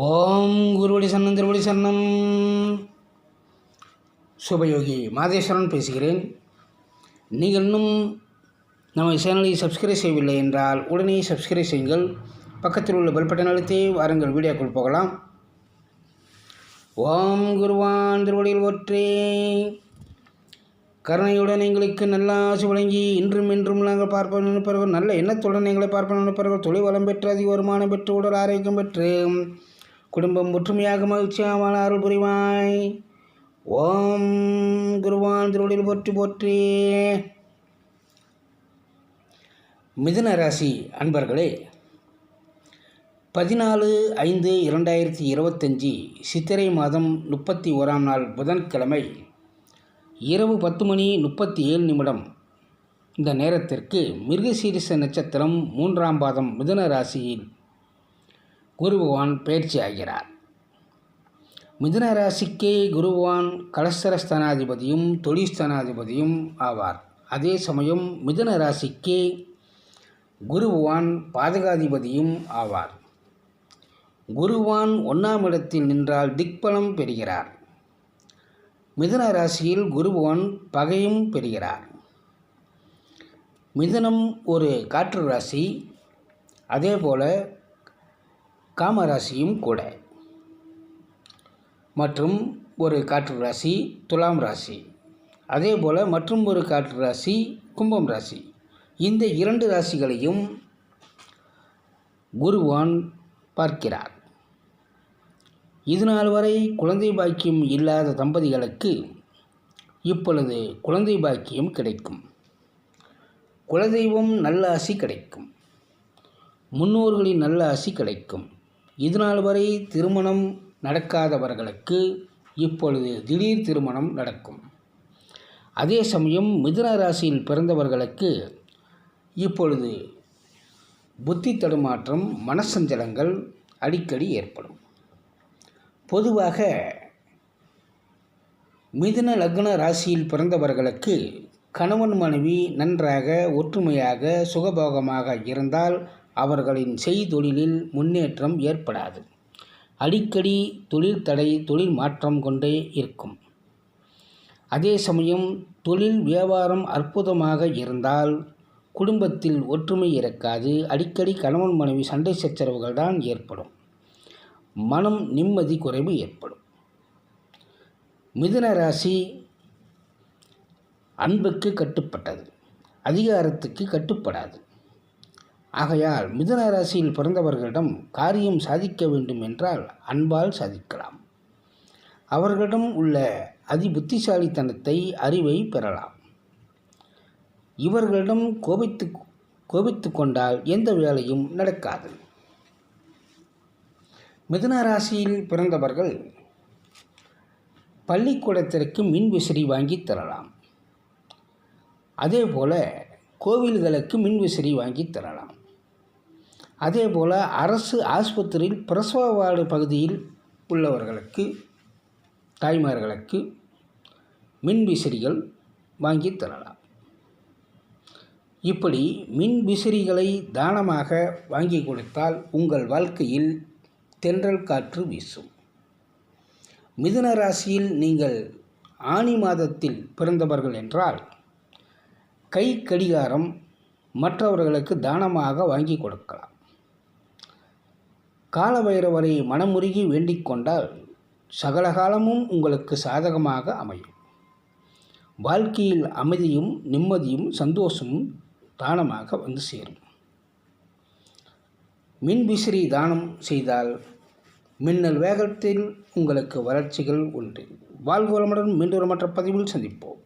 ஓம் குருவடி சரணம் திருவடி சரணம். சுபயோகி மாதேஸ்வரன் பேசுகிறேன். நீங்கள் இன்னும் நம்ம சேனலை சப்ஸ்கிரைப் செய்யவில்லை என்றால் உடனே சப்ஸ்கிரைப் செய்யுங்கள். பக்கத்தில் உள்ள பெல் பட்டன் அழுத்தி வாருங்கள் வீடியோக்குள் போகலாம். ஓம் குருவான் திருவடியில் ஒற்றே. கருணையுடன் எங்களுக்கு நல்ல ஆசை வழங்கி இன்றும் என்றும் நாங்கள் பார்ப்போம் நினைப்பவர்கள், நல்ல எண்ணத்துடன் எங்களை பார்ப்போம் நினைப்பவர்கள், தொழில் வளம் பெற்று அதிக வருமானம் பெற்று உடல் ஆரோக்கியம் பெற்று குடும்பம் ஒற்றுமையாக மகிழ்ச்சியாக அருள் புரிவாய். ஓம் குருவான் திருவடியில் போற்றி போற்றி. மிதுன ராசி அன்பர்களே, 14/5/2025 சித்திரை மாதம் 31ஆம் நாள் புதன்கிழமை இரவு 10:37 இந்த நேரத்திற்கு மிருகசீரிஷ நட்சத்திரம் 3ஆம் பாதம் மிதுன ராசியில் குரு பகவான் பயிற்சி ஆகிறார். மிதுன ராசிக்கே குரு பகவான் கலஸ்தரஸ்தானாதிபதியும் தொழில்ஸ்தானாதிபதியும் ஆவார். அதே சமயம் மிதுன ராசிக்கே குரு பகவான் பாதகாதிபதியும் ஆவார். குருவான் 1ஆம் இடத்தில் நின்றால் திக்பலம் பெறுகிறார். மிதுன ராசியில் குருபகவான் பகையும் பெறுகிறார். மிதுனம் ஒரு காற்று ராசி, அதே போல காமராசியும் கூட. மற்றும் ஒரு காற்று ராசி துலாம் ராசி, அதே போல் மற்றும் ஒரு காற்று ராசி கும்பம் ராசி. இந்த 2 ராசிகளையும் குருவான் பார்க்கிறார். இதுநாள் வரை குழந்தை பாக்கியம் இல்லாத தம்பதிகளுக்கு இப்பொழுது குழந்தை பாக்கியம் கிடைக்கும். குலதெய்வம் நல்ல ஆசி கிடைக்கும். முன்னோர்களின் நல்ல ஆசி கிடைக்கும். இதுநாள் வரை திருமணம் நடக்காதவர்களுக்கு இப்பொழுது திடீர் திருமணம் நடக்கும். அதே சமயம் மிதுன ராசியில் பிறந்தவர்களுக்கு இப்பொழுது புத்தி தடுமாற்றம், மனசஞ்சலங்கள் அடிக்கடி ஏற்படும். பொதுவாக மிதுன லக்ன ராசியில் பிறந்தவர்களுக்கு கணவன் மனைவி நன்றாக ஒற்றுமையாக சுகபோகமாக இருந்தால் அவர்களின் செய்தொழிலில் முன்னேற்றம் ஏற்படாது. அடிக்கடி தொழில் தடை, தொழில் மாற்றம் கொண்டே இருக்கும். அதே சமயம் தொழில் வியாபாரம் அற்புதமாக இருந்தால் குடும்பத்தில் ஒற்றுமை இருக்காது. அடிக்கடி கணவன் மனைவி சண்டை சச்சரவுகள் தான் ஏற்படும். மனம் நிம்மதி குறைவு ஏற்படும். மிதுன ராசி அன்புக்கு கட்டுப்பட்டது, அதிகாரத்துக்கு கட்டுப்படாது. ஆகையால் மிதுன ராசியில் பிறந்தவர்களிடம் காரியம் சாதிக்க வேண்டும் என்றால் அன்பால் சாதிக்கலாம். அவர்களிடம் உள்ள அதிபுத்திசாலித்தனத்தை, அறிவை பெறலாம். இவர்களிடம் கோபித்து கொண்டால் எந்த வேலையும் நடக்காது. மிதுன ராசியில் பிறந்தவர்கள் பள்ளிக்கூடத்திற்கு மின் விசிறி வாங்கி தரலாம். அதே போல் கோவில்களுக்கு மின் விசிறி வாங்கி தரலாம். அதே போல் அரசு ஆஸ்பத்திரியில் பிரசவ வார்டு பகுதியில் உள்ளவர்களுக்கு, தாய்மார்களுக்கு மின் விசிறிகள் வாங்கி தரலாம். இப்படி மின் விசிறிகளை தானமாக வாங்கி கொடுத்தால் உங்கள் வாழ்க்கையில் தென்றல் காற்று வீசும். மிதுன ராசியில் நீங்கள் ஆனி மாதத்தில் பிறந்தவர்கள் என்றால் கை கடிகாரம் மற்றவர்களுக்கு தானமாக வாங்கி கொடுக்கலாம். காலபைரவரை மனமுருகி வேண்டிக் கொண்டால் சகல காலமும் உங்களுக்கு சாதகமாக அமையும். வாழ்க்கையில் அமைதியும் நிம்மதியும் சந்தோஷமும் தானமாக வந்து சேரும். மின் விசிறி தானம் செய்தால் மின்னல் வேகத்தில் உங்களுக்கு வளர்ச்சிகள் உண்டு. வாழ்வு வளமுடன் மீண்டும் மற்ற பதிவில் சந்திப்போம்.